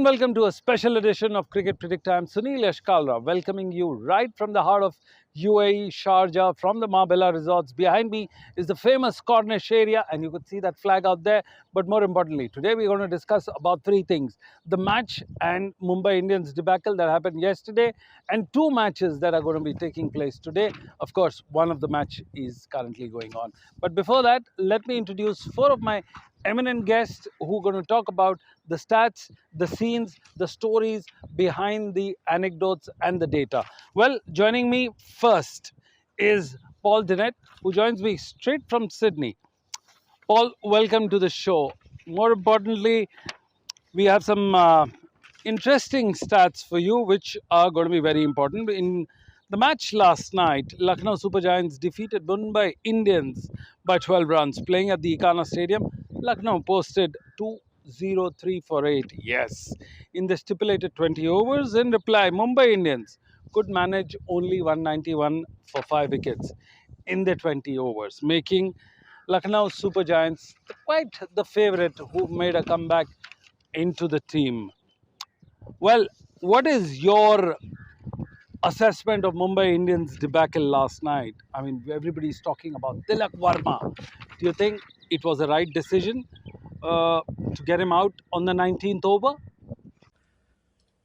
and welcome to a special edition of Cricket Predicta. I'm Sunil Yashkalra, welcoming you right from the heart of UAE, Sharjah, from the Marbella Resorts. Behind me is the famous Corniche area, and you could see that flag out there. But more importantly, today we're going to discuss about three things: the match and Mumbai Indians debacle that happened yesterday, and two matches that are going to be taking place today. Of course, one of the match is currently going on. But before that, let me introduce four of my eminent guests who are going to talk about the stats, the scenes, the stories behind the anecdotes and the data. Well, joining me first is Paul Dinette, who joins me straight from Sydney. Paul, welcome to the show. More importantly, we have some interesting stats for you, which are going to be very important. In the match last night, Lucknow Super Giants defeated Mumbai Indians by 12 runs. Playing at the Ikana Stadium, Lucknow posted 203 for 8. Yes, in the stipulated 20 overs. In reply, Mumbai Indians could manage only 191 for 5 wickets in the 20 overs, making Lucknow Super Giants quite the favourite who made a comeback into the team. Well, what is your assessment of Mumbai Indians debacle last night? I mean, everybody's talking about Tilak Varma. Do you think it was a right decision to get him out on the 19th over?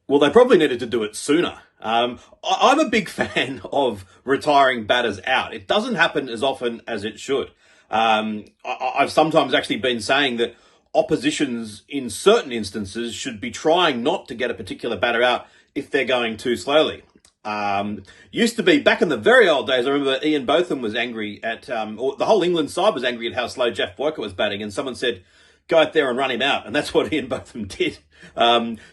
Well, they probably needed to do it sooner. I'm a big fan of retiring batters out. It doesn't happen as often as it should. I've sometimes actually been saying that oppositions in certain instances should be trying not to get a particular batter out if they're going too slowly. Used to be back in the very old days. I remember Ian Botham was angry at, or the whole England side was angry at how slow Jeff Boycott was batting, and someone said, "Go out there and run him out," and that's what Ian Botham did.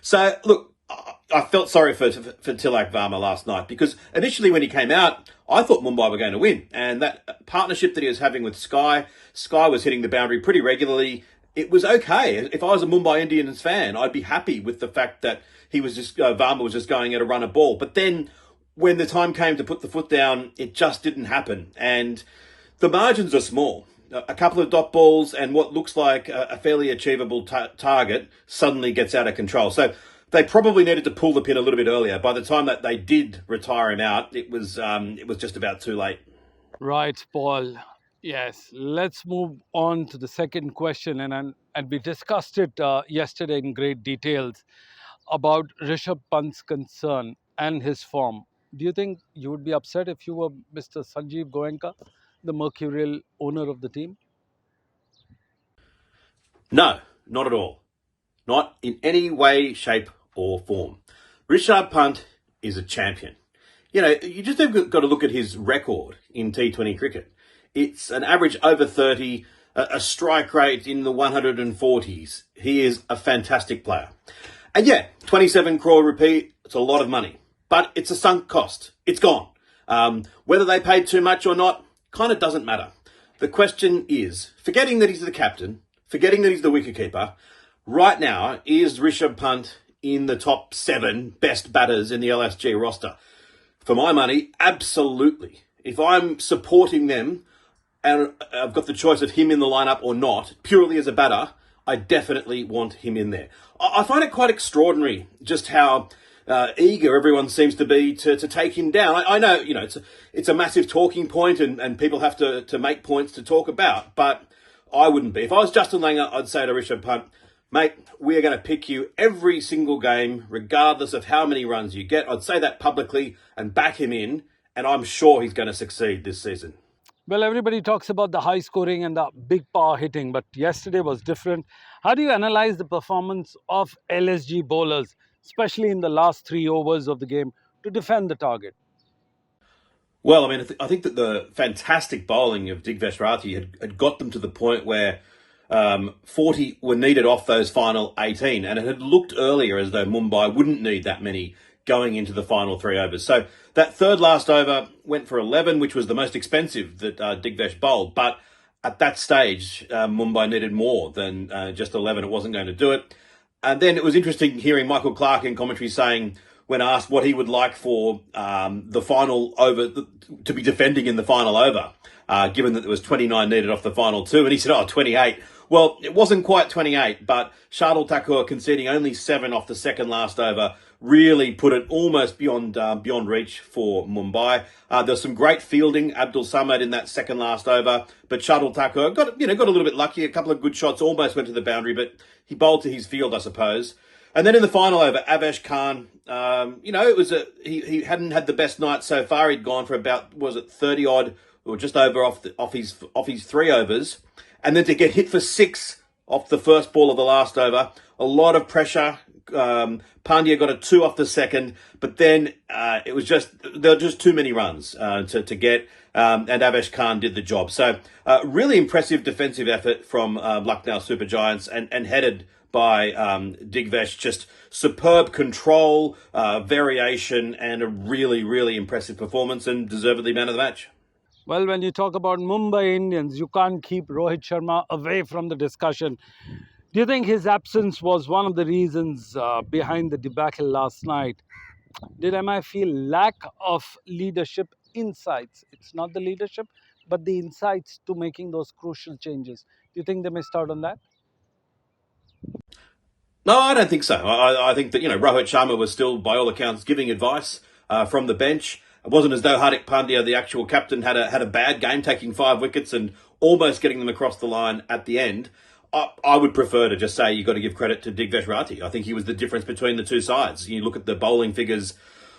So look, I felt sorry for Tilak Varma last night because initially when he came out, I thought Mumbai were going to win, and that partnership that he was having with Sky was hitting the boundary pretty regularly. It was okay. If I was a Mumbai Indians fan, I'd be happy with the fact that he was just Varma was just going at a run of ball. But then when the time came to put the foot down, it just didn't happen, and the margins are small. A couple of dot balls and what looks like a fairly achievable target suddenly gets out of control. So they probably needed to pull the pin a little bit earlier. By the time that they did retire him out, it was just about too late. Right, Paul. Yes, let's move on to the second question, and we discussed it yesterday in great details about Rishabh Pant's concern and his form. Do you think you would be upset if you were Mr. Sanjeev Goenka, the mercurial owner of the team? No, not at all. Not in any way, shape or form. Rishabh Pant is a champion. You know, you just have got to look at his record in T20 cricket. It's an average over 30, a strike rate in the 140s. He is a fantastic player. And yeah, 27 crore rupee, it's a lot of money. But it's a sunk cost. It's gone. Whether they paid too much or not, kind of doesn't matter. The question is, forgetting that he's the captain, forgetting that he's the wicketkeeper, right now, is Rishabh Pant in the top 7 best batters in the LSG roster? For my money, absolutely. If I'm supporting them and I've got the choice of him in the lineup or not, purely as a batter, I definitely want him in there. I find it quite extraordinary just how eager everyone seems to be to take him down. I know, you know, it's a massive talking point and people have to make points to talk about, but I wouldn't be. If I was Justin Langer, I'd say to Rishabh Pant, mate, we are going to pick you every single game, regardless of how many runs you get. I'd say that publicly and back him in, and I'm sure he's going to succeed this season. Well, everybody talks about the high scoring and the big power hitting, but yesterday was different. How do you analyze the performance of LSG bowlers, especially in the last 3 overs of the game, to defend the target? Well, I mean, I think that the fantastic bowling of Digvesh Rathi had got them to the point where 40 were needed off those final 18, and it had looked earlier as though Mumbai wouldn't need that many going into the final 3 overs. So that third last over went for 11, which was the most expensive that Digvesh bowled. But at that stage, Mumbai needed more than just 11. It wasn't going to do it. And then it was interesting hearing Michael Clarke in commentary saying, when asked what he would like for the final over to be defending in the final over, given that there was 29 needed off the final two, and he said, 28. Well, it wasn't quite 28, but Shardul Thakur conceding only 7 off the second last over really put it almost beyond reach for Mumbai. There was some great fielding, Abdul Samad in that second last over, but Shardul Thakur got a little bit lucky. A couple of good shots almost went to the boundary, but he bowled to his field, I suppose. And then in the final over, Avesh Khan, it was he hadn't had the best night so far. He'd gone for about 30 odd or just over off his 3 overs, and then to get hit for 6 off the first ball of the last over, a lot of pressure. Pandya got a 2 off the second, but then there were just too many runs to get, and Avesh Khan did the job. So really impressive defensive effort from Lucknow Super Giants and headed by Digvesh. Just superb control, variation, and a really, really impressive performance, and deservedly man of the match. Well, when you talk about Mumbai Indians, you can't keep Rohit Sharma away from the discussion. Do you think his absence was one of the reasons behind the debacle last night? Did MI feel lack of leadership insights? It's not the leadership, but the insights to making those crucial changes. Do you think they missed out on that? No, I don't think so. I think that, Rohit Sharma was still, by all accounts, giving advice from the bench. It wasn't as though Hardik Pandya, the actual captain, had a bad game, taking 5 wickets and almost getting them across the line at the end. I would prefer to just say you've got to give credit to Digvesh Rathi. I think he was the difference between the two sides. You look at the bowling figures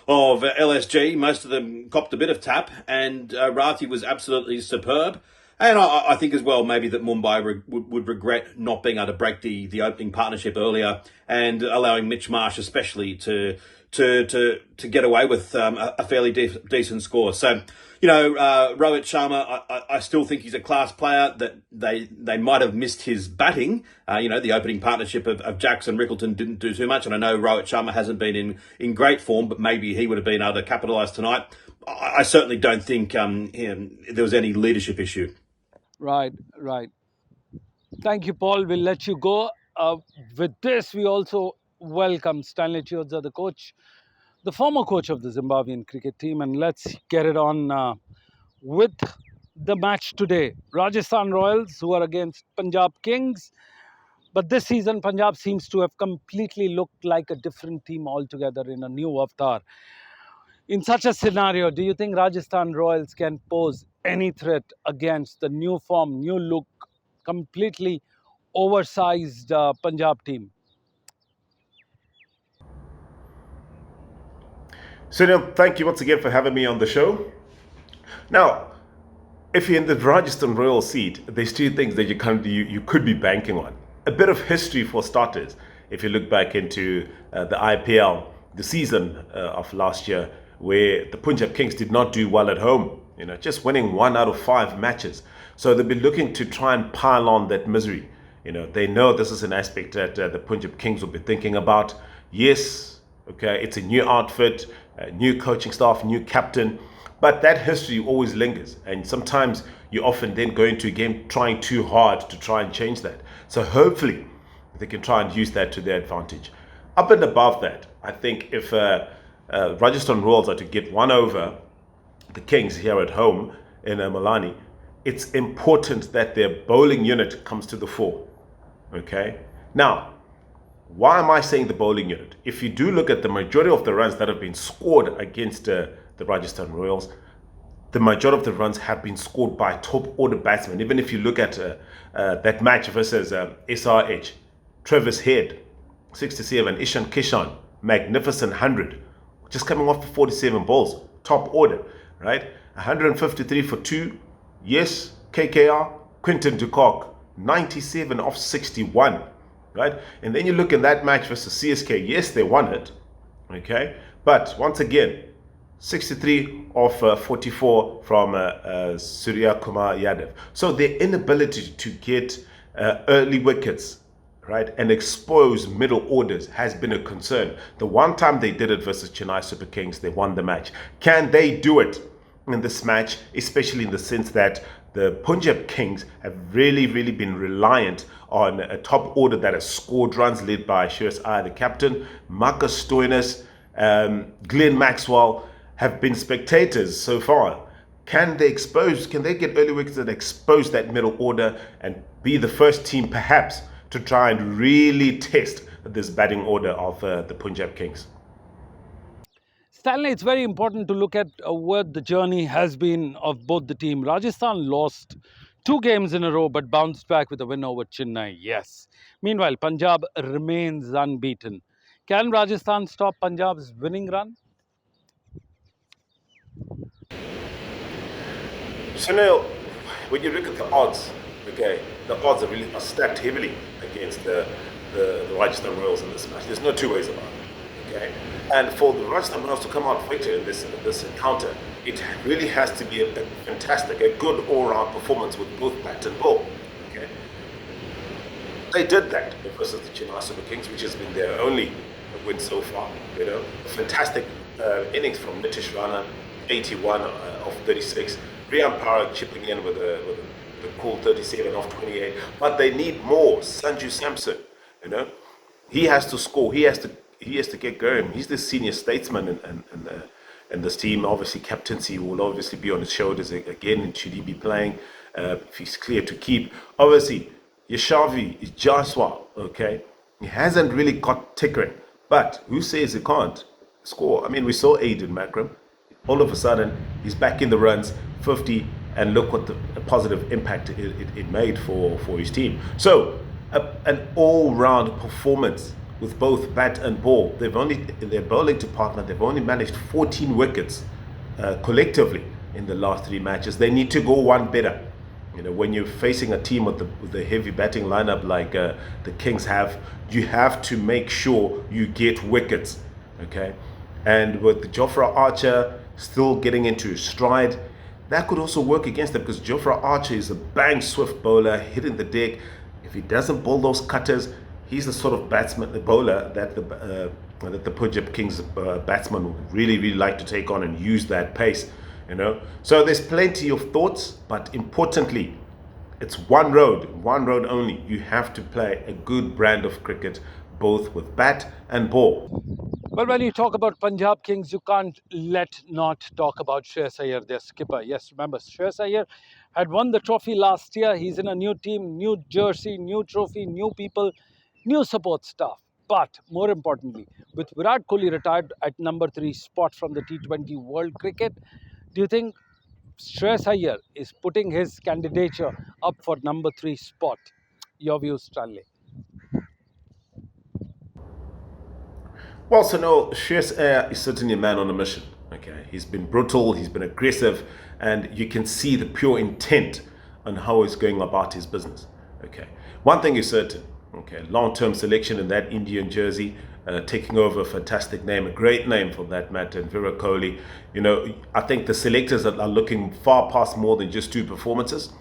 of LSG, most of them copped a bit of tap, and Rathi was absolutely superb. And I think as well maybe that Mumbai would regret not being able to break the opening partnership earlier and allowing Mitch Marsh especially to get away with a fairly decent score. So, Rohit Sharma, I still think he's a class player. That they might have missed his batting. The opening partnership of Jackson Rickleton didn't do too much, and I know Rohit Sharma hasn't been in great form, but maybe he would have been able to capitalise tonight. I certainly don't think there was any leadership issue. Right. Thank you, Paul. We'll let you go. With this, we also welcome Stanley Chiodza, the coach, the former coach of the Zimbabwean cricket team. And let's get it on with the match today. Rajasthan Royals, who are against Punjab Kings. But this season, Punjab seems to have completely looked like a different team altogether in a new avatar. In such a scenario, do you think Rajasthan Royals can pose any threat against the new form, new look, completely oversized Punjab team? Sunil, thank you once again for having me on the show. Now, if you're in the Rajasthan Royals seat, there's 2 things that you could be banking on. A bit of history for starters. If you look back into the IPL, the season of last year, where the Punjab Kings did not do well at home, just winning 1 out of 5 matches. So they'll be looking to try and pile on that misery. They know this is an aspect that the Punjab Kings will be thinking about. Yes, okay, it's a new outfit, a new coaching staff, new captain, but that history always lingers. And sometimes you often then go into a game trying too hard to try and change that. So hopefully they can try and use that to their advantage. Up and above that, I think if Rajasthan Royals are to get 1 over the Kings here at home in Malani, it's important that their bowling unit comes to the fore. Okay? Now, why am I saying the bowling unit? If you do look at the majority of the runs that have been scored against the Rajasthan Royals, the majority of the runs have been scored by top order batsmen. Even if you look at that match versus SRH, Travis Head, 67, Ishan Kishan, magnificent 100. Just coming off the 47 balls, top order, right? 153 for 2. Yes, KKR, Quinton de Kock, 97 off 61, right? And then you look in that match versus CSK. Yes, they won it, okay? But once again, 63 off 44 from Surya Kumar Yadav. So their inability to get early wickets, right, and expose middle orders has been a concern. The one time they did it versus Chennai Super Kings, they won the match. Can they do it in this match, especially in the sense that the Punjab Kings have really been reliant on a top order that has scored runs, led by Shreyas Iyer, the captain, Marcus Stoinis, Glenn Maxwell have been spectators so far. Can they get early wickets and expose that middle order and be the first team perhaps to try and really test this batting order of the Punjab Kings? Stanley, it's very important to look at what the journey has been of both the team. Rajasthan lost 2 games in a row but bounced back with a win over Chennai. Yes. Meanwhile, Punjab remains unbeaten. Can Rajasthan stop Punjab's winning run? So now, when you look at the odds, okay, the odds are stacked heavily against the Rajasthan Royals in this match. There's no two ways about it, okay? And for the Rajasthan Royals to come out victor in this encounter, it really has to be a fantastic, a good all-round performance with both bat and ball, okay? They did that versus the Chennai Super Kings, which has been their only win so far, you know? A fantastic innings from Nitish Rana, 81 of 36. Riyan Parag chipping in with a cool 37 off 28, but they need more. Sanju Samson, you know, he has to score. He has to get going. He's the senior statesman in this team. Obviously, captaincy will obviously be on his shoulders again. Should he be playing? If he's clear to keep, obviously, Yashavi is Jaswal. Okay, he hasn't really got tickering, but who says he can't score? I mean, we saw Aiden Makram. All of a sudden, he's back in the runs, 50, and look what the positive impact it made for his team. So, an all-round performance with both bat and ball. In their bowling department, they've only managed 14 wickets collectively in the last 3 matches. They need to go one better. You know, when you're facing a team with the heavy batting lineup like the Kings have, you have to make sure you get wickets. Okay, and with Jofra Archer still getting into his stride, that could also work against them because Jofra Archer is a bang swift bowler hitting the deck. If he doesn't bowl those cutters, he's the sort of bowler that the Punjab Kings batsman would really like to take on and use that pace, you know. So there's plenty of thoughts, but importantly, it's one road only. You have to play a good brand of cricket, both with bat and ball. Well, when you talk about Punjab Kings, you can't not talk about Shreyas Iyer, their skipper. Yes, remember, Shreyas Iyer had won the trophy last year. He's in a new team, new jersey, new trophy, new people, new support staff. But more importantly, with Virat Kohli retired at number 3 spot from the T20 World Cricket, do you think Shreyas Iyer is putting his candidature up for number 3 spot? Your views, Stanley? Well, so no, Shreyas Iyer is certainly a man on a mission. Okay, he's been brutal, he's been aggressive, and you can see the pure intent on how he's going about his business. Okay, one thing is certain. Okay, long-term selection in that Indian jersey, taking over a fantastic name, a great name for that matter, and Virat Kohli. You know, I think the selectors are looking far past more than just 2 performances.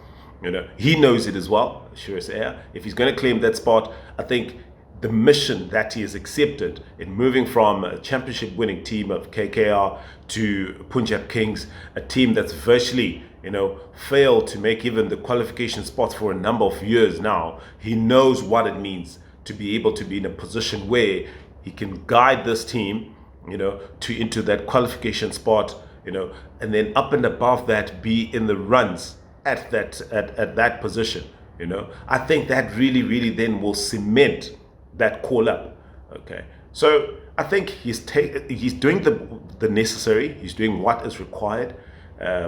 You know, he knows it as well, Shreyas Iyer. If he's going to claim that spot, I think the mission that he has accepted in moving from a championship winning team of KKR to Punjab Kings, a team that's virtually, you know, failed to make even the qualification spots for a number of years now. He knows what it means to be able to be in a position where he can guide this team, you know, into that qualification spot, you know, and then up and above that, be in the runs at that position. You know, I think that really then will cement that call up. Okay, so I think he's doing the necessary. He's doing what is required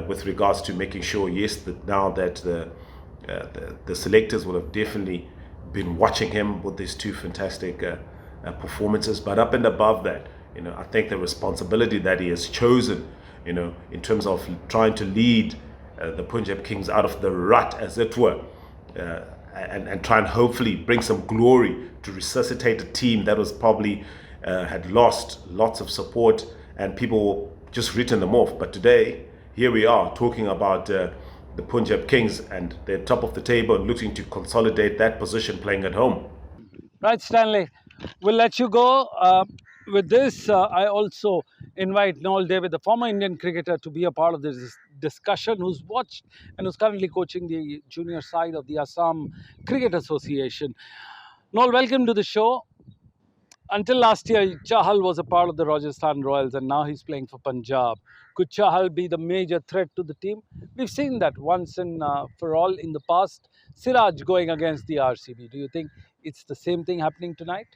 with regards to making sure, yes, that now that the selectors will have definitely been watching him with these 2 fantastic performances. But up and above that, you know, I think the responsibility that he has chosen, you know, in terms of trying to lead the Punjab Kings out of the rut, as it were, and try and hopefully bring some glory to resuscitate a team that was probably had lost lots of support and people just written them off. But today, here we are talking about the Punjab Kings, and they're top of the table and looking to consolidate that position playing at home. Right, Stanley. We'll let you go. With this, I also invite Noel David, the former Indian cricketer, to be a part of this discussion, who's watched and who's currently coaching the junior side of the Assam Cricket Association. Noel, welcome to the show. Until last year, Chahal was a part of the Rajasthan Royals and now he's playing for Punjab. Could Chahal be the major threat to the team? We've seen that once and for all in the past. Siraj going against the RCB. Do you think it's the same thing happening tonight?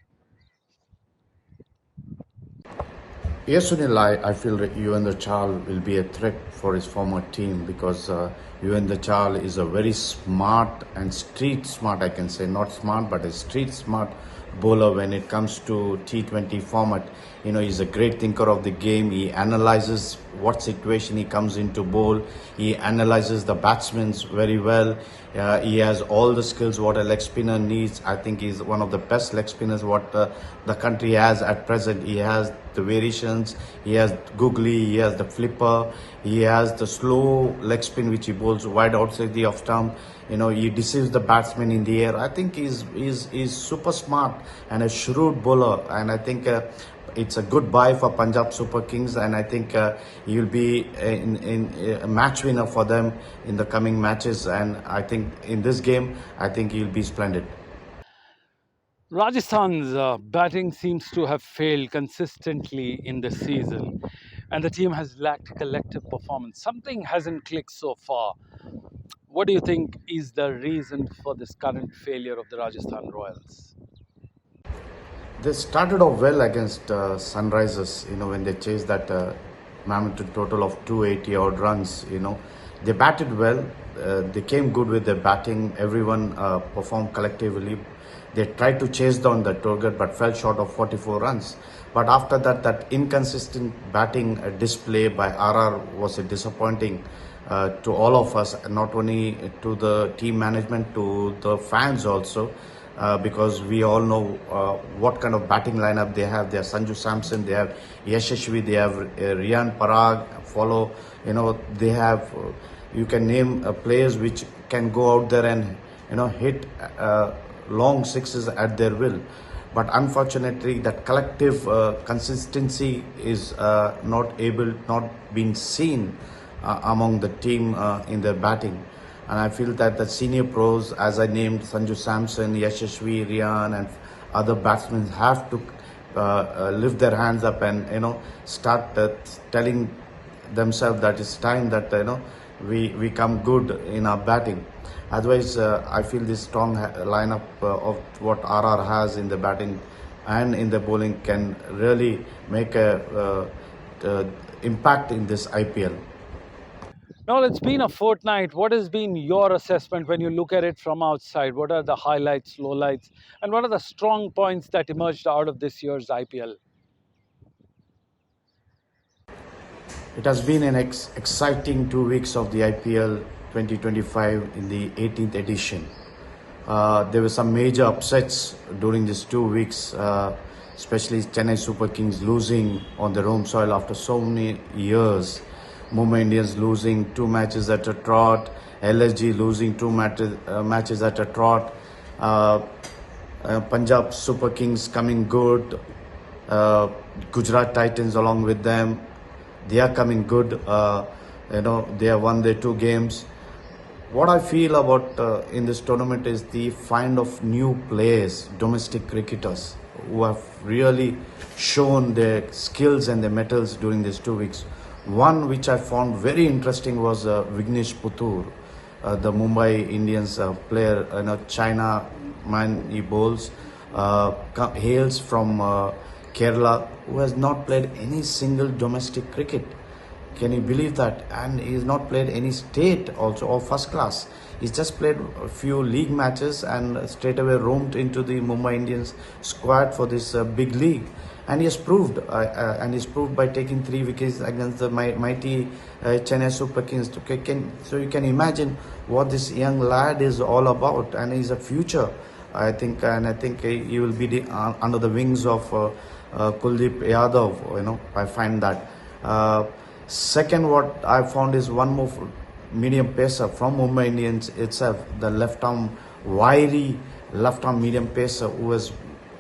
Yes, Sunil, I feel that Yuendra Chahal will be a threat for his former team because Yuendra Chahal is a very smart and street smart, I can say, not smart, but a street smart bowler when it comes to T20 format. You know, he's a great thinker of the game. He analyzes what situation he comes into bowl. He analyzes the batsmen very well. He has all the skills what a leg spinner needs. I think he's one of the best leg spinners what the country has at present. He has the variations, he has googly, he has the flipper, he has the slow leg spin which he bowls wide outside the off stump. You know, he deceives the batsman in the air. I think he's super smart and a shrewd bowler, and I think it's a good buy for Punjab Super Kings, and I think he will be in a match winner for them in the coming matches. And I think in this game, I think he'll be splendid. Rajasthan's batting seems to have failed consistently in this season, and the team has lacked collective performance. Something hasn't clicked so far. What do you think is the reason for this current failure of the Rajasthan Royals? They started off well against Sunrisers, you know, when they chased that mammoth total of 280 odd runs, you know. They batted well, they came good with their batting, everyone performed collectively. They tried to chase down the target but fell short of 44 runs. But after that, that inconsistent batting display by RR was a disappointing to all of us, not only to the team management, to the fans also. Because we all know what kind of batting lineup they have. They have Sanju Samson, they have Yashashvi, they have Riyan Parag, follow. You know, they have, you can name players which can go out there and, you know, hit long sixes at their will. But unfortunately, that collective consistency is not being seen among the team in their batting. And I feel that the senior pros, as I named Sanju Samson, Yashashvi, Riyan, and other batsmen, have to lift their hands up and, you know, start telling themselves that it's time that, you know, we come good in our batting. Otherwise, I feel this strong lineup of what RR has in the batting and in the bowling can really make a impact in this IPL. Now, it's been a fortnight. What has been your assessment when you look at it from outside? What are the highlights, lowlights, and what are the strong points that emerged out of this year's IPL? It has been an exciting 2 weeks of the IPL 2025 in the 18th edition. There were some major upsets during these 2 weeks, especially Chennai Super Kings losing on their home soil after so many years. Mumbai Indians losing 2 matches at a trot, LSG losing 2 matches at a trot, Punjab Super Kings coming good, Gujarat Titans along with them, they are coming good. You know, they have won their 2 games. What I feel about in this tournament is the find of new players, domestic cricketers, who have really shown their skills and their metals during these 2 weeks. One which I found very interesting was Vignesh Puthur, the Mumbai Indians player, you know, China man he bowls, hails from Kerala, who has not played any single domestic cricket. Can you believe that? And he has not played any state also or first class. He's just played a few league matches and straight away roamed into the Mumbai Indians squad for this big league. And he has proved, by taking 3 wickets against the mighty Chennai Super Kings. So you can imagine what this young lad is all about, and he's a future, I think. And I think he will be under the wings of Kuldeep Yadav. You know, I find that. Second, what I found is one more medium pacer from Mumbai Indians itself, the left-arm wiry left-arm medium pacer, who was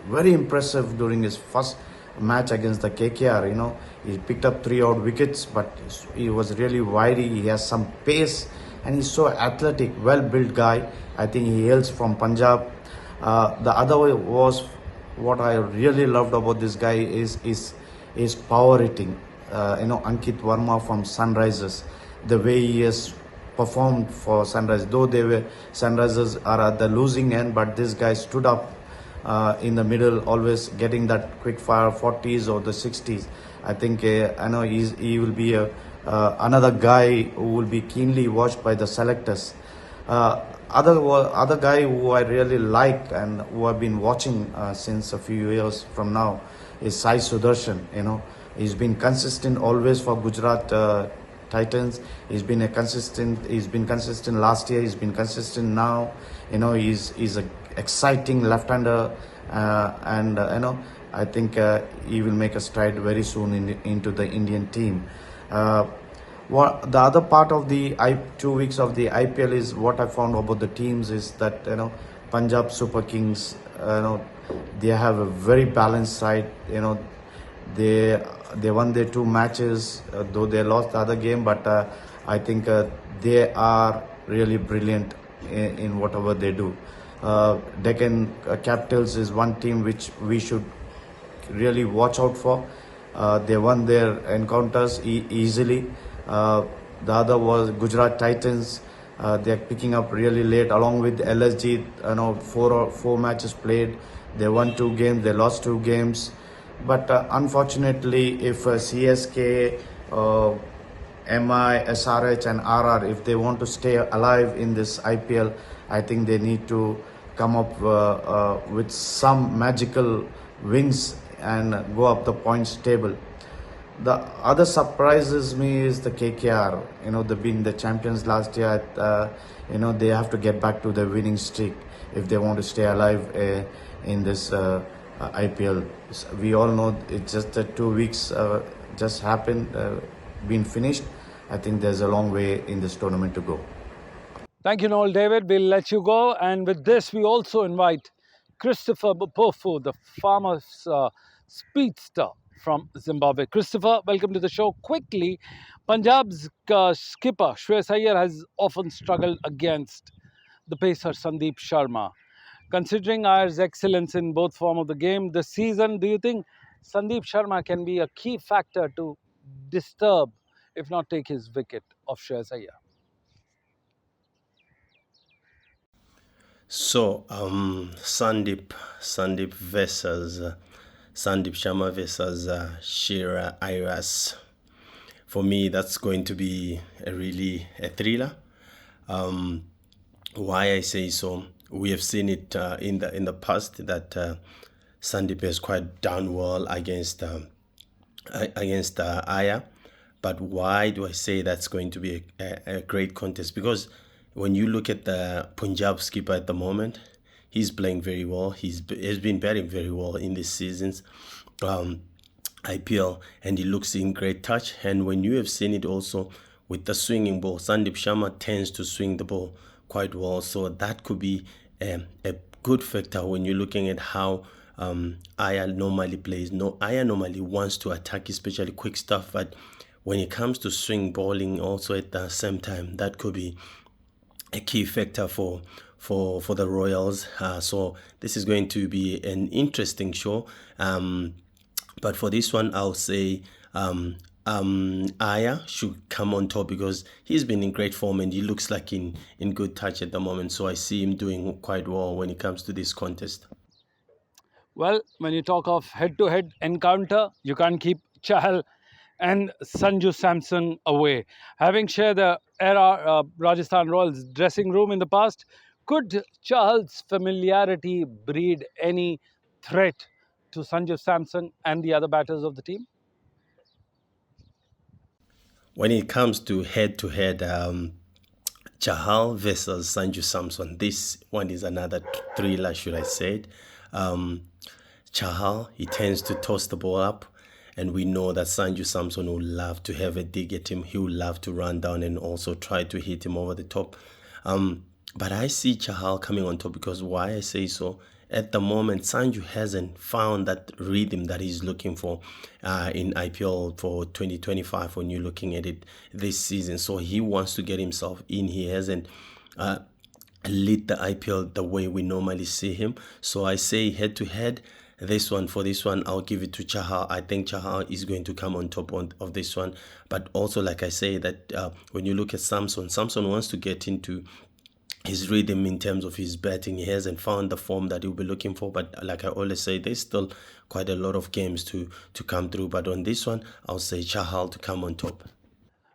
very impressive during his first match against the KKR. You know, he picked up 3 odd wickets, but he was really wiry. He has some pace, and he's so athletic, well-built guy. I think he hails from Punjab. The other way was what I really loved about this guy is power hitting. Ankit Verma from Sunrisers, the way he has performed for Sunrise, though Sunrisers are at the losing end, but this guy stood up in the middle, always getting that quick fire 40s or the 60s. I think I know he will be another guy who will be keenly watched by the selectors. Other guy who I really like and who I've been watching since a few years from now is Sai Sudarshan. He's been consistent always for Gujarat Titans. He's been consistent last year. He's been consistent now. He's a exciting left-hander, and I think he will make a stride very soon into the Indian team. What the other part of the 2 weeks of the IPL is what I found about the teams is that Punjab Super Kings, they have a very balanced side. They won their 2 matches, though they lost the other game, but I think they are really brilliant in whatever they do. Deccan Capitals is one team which we should really watch out for. They won their encounters easily. The other was Gujarat Titans. They are picking up really late, along with LSG. 4 matches played. They won 2 games. They lost 2 games. But unfortunately, if CSK, MI, SRH and RR, if they want to stay alive in this IPL, I think they need to come up with some magical wins and go up the points table. The other surprises me is the KKR. They've been the champions last year. They have to get back to the winning streak if they want to stay alive in this IPL. We all know it's just 2 weeks just happened, been finished. I think there's a long way in this tournament to go. Thank you, Noel David. We'll let you go. And with this, we also invite Christopher Pofu, the farmer's speedster from Zimbabwe. Christopher, welcome to the show. Quickly, Punjab's skipper Shreyas Iyer has often struggled against the pacer Sandeep Sharma. Considering Iyer's excellence in both form of the game this season, do you think Sandeep Sharma can be a key factor to disturb, if not take his wicket, of Shreyas Iyer? So, Sandeep versus Sandeep Sharma versus Shira Iras. For me, that's going to be a thriller. Why I say so? We have seen it in the past that Sandeep has quite done well against Iyer. But why do I say that's going to be a great contest? Because when you look at the Punjab skipper at the moment, he's playing very well. He's been batting very well in this season's IPL, and he looks in great touch. And when you have seen it also with the swinging ball, Sandeep Sharma tends to swing the ball quite well. So that could be a good factor when you're looking at how Iyer normally plays. Iyer normally wants to attack, especially quick stuff, but when it comes to swing bowling also at the same time, that could be a key factor for the Royals. So this is going to be an interesting show. But for this one, I'll say Iyer should come on top because he's been in great form and he looks like in good touch at the moment. So I see him doing quite well when it comes to this contest. Well, when you talk of head-to-head encounter, you can't keep Chahal and Sanju Samson away. Having shared the era Rajasthan Royals dressing room in the past, could Chahal's familiarity breed any threat to Sanju Samson and the other batters of the team? When it comes to head-to-head, Chahal versus Sanju Samson, this one is another thriller, should I say it. Chahal, he tends to toss the ball up, and we know that Sanju Samson will love to have a dig at him. He will love to run down and also try to hit him over the top. But I see Chahal coming on top because why I say so, at the moment, Sanju hasn't found that rhythm that he's looking for in IPL for 2025 when you're looking at it this season. So he wants to get himself in. He hasn't lead the IPL the way we normally see him. So I say head-to-head, for this one, I'll give it to Chahal. I think Chahal is going to come on top of this one. But also, like I say, that when you look at Samson wants to get into his rhythm in terms of his batting. He hasn't found the form that he'll be looking for, but like I always say, there's still quite a lot of games to come through. But on this one, I'll say Chahal to come on top.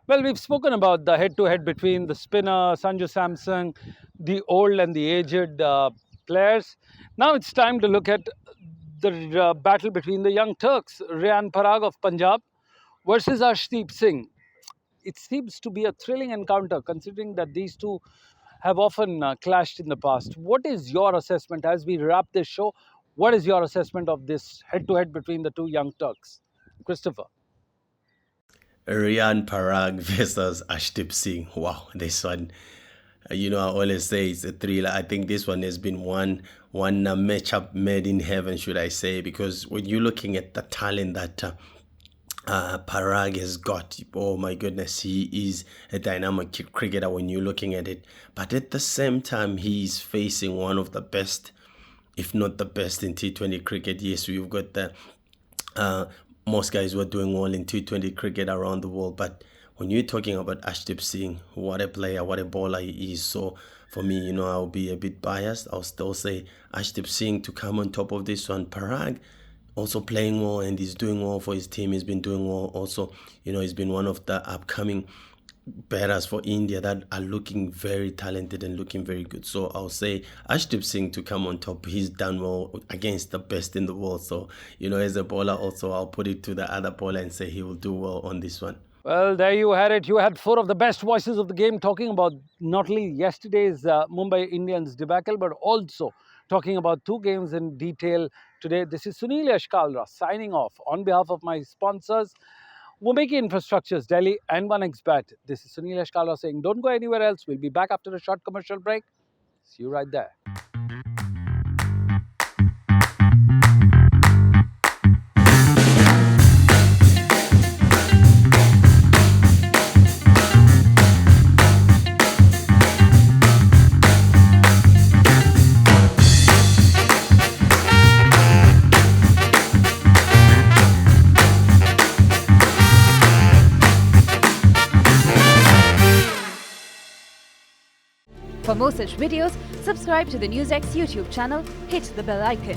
Well, we've spoken about the head-to-head between the spinner, Sanju Samson, the old and the aged players. Now it's time to look at the battle between the young Turks, Rian Parag of Punjab versus Arshdeep Singh. It seems to be a thrilling encounter, considering that these two have often clashed in the past. What is your assessment as we wrap this show? What is your assessment of this head-to-head between the two young Turks? Christopher. Rian Parag versus Arshdeep Singh. Wow, this one, I always say it's a thriller. I think this one has been one matchup made in heaven, should I say, because when you're looking at the talent that Parag has got, oh my goodness, he is a dynamic cricketer when you're looking at it. But at the same time, he's facing one of the best, if not the best, in T20 cricket. Yes, we've got the most guys were doing well in T20 cricket around the world, but when you're talking about Arshdeep Singh, what a player, what a bowler he is. So for me, I'll be a bit biased. I'll still say Arshdeep Singh to come on top of this one. Parag also playing well, and he's doing well for his team. He's been doing well also. He's been one of the upcoming batters for India that are looking very talented and looking very good. So I'll say Arshdeep Singh to come on top. He's done well against the best in the world. So, as a bowler also, I'll put it to the other bowler and say he will do well on this one. Well, there you had it. You had four of the best voices of the game talking about not only yesterday's Mumbai Indians debacle, but also talking about two games in detail today. This is Sunil Yashkalra signing off on behalf of my sponsors, Mumbai Infrastructures, Delhi, and 1xBet. This is Sunil Yashkalra saying don't go anywhere else. We'll be back after a short commercial break. See you right there. For more such videos, subscribe to the NewsX YouTube channel, hit the bell icon.